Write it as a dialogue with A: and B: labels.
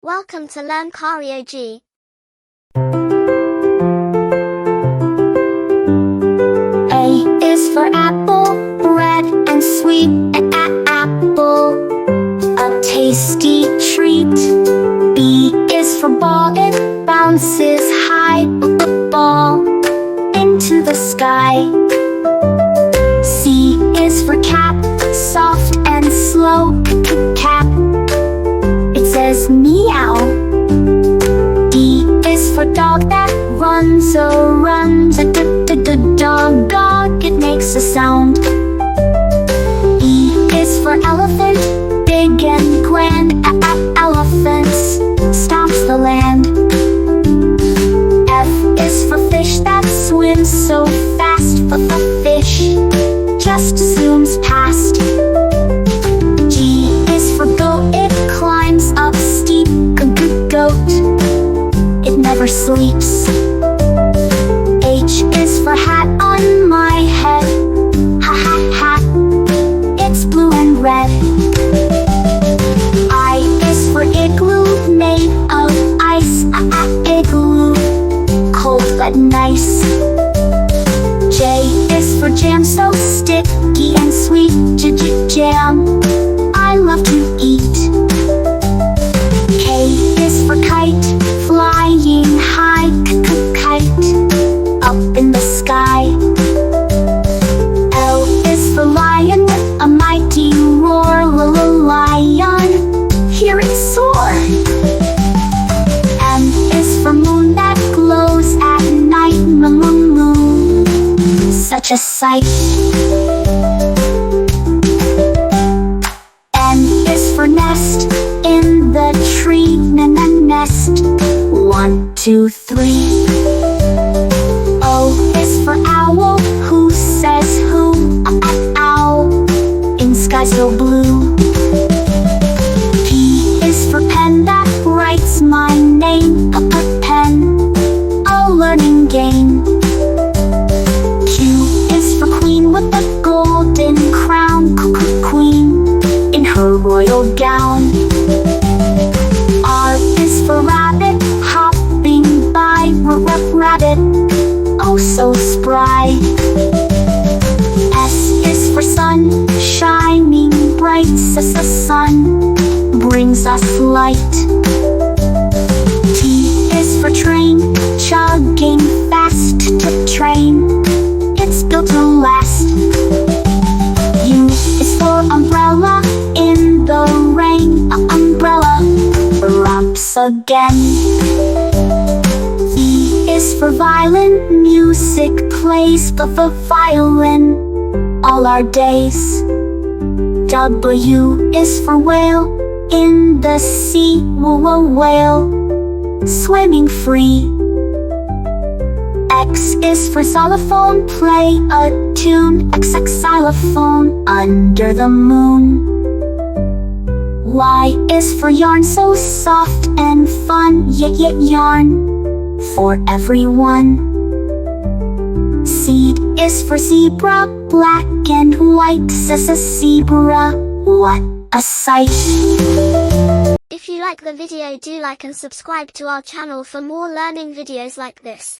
A: Welcome to Learn KARIO G.
B: A is for apple, red and sweet. Apple, a tasty treat. B is for ball, it bounces high. Ball into the sky. C is for cat, soft and slow. Cat, it says meow. D is for dog, that runs, runs. Dog, it makes a sound. E is for elephant, big and grand. Elephants stomps the land. F is for fish, that swims so fast. Fish just zooms past. G is for goat, it climbs up steep. Goat, it never sleeps. H is for hat on my head. Hat, it's blue and red. I is for igloo, made of ice. Igloo, cold but nice. J is for jam, so sticky and sweet. Jam, I love to eat. K is for kite, flying high. Kite, up in the sky. L is for lion, a mighty roar. Lion, hear it soar. M is for moon, that glows at night. Moon, such a sight. N is for nest, in the tree. Nest, 1, 2, 3. O is for owl, who says who. Owl, in sky so blue. P is for pen, that writes my name. Pen, a learning game. Q is for queen, with the golden crown. Queen, in her royal gown. R is for rabbit, hopping by. Rabbit, oh so spry. S is for sun, shining bright. Sun brings us light. T is for train, chugging fast. Train, it's built to last. U is for umbrella, in the rain. Umbrella wraps again. V is for violin, music plays. The violin all our days. W is for whale, in the sea. Whale, swimming free. X is for xylophone, play a tune. Xylophone under the moon. Y is for yarn, so soft and fun. Yarn for everyone. Z is for zebra, black and white. Zebra, what a sight.
A: If you like the video, do like and subscribe to our channel for more learning videos like this.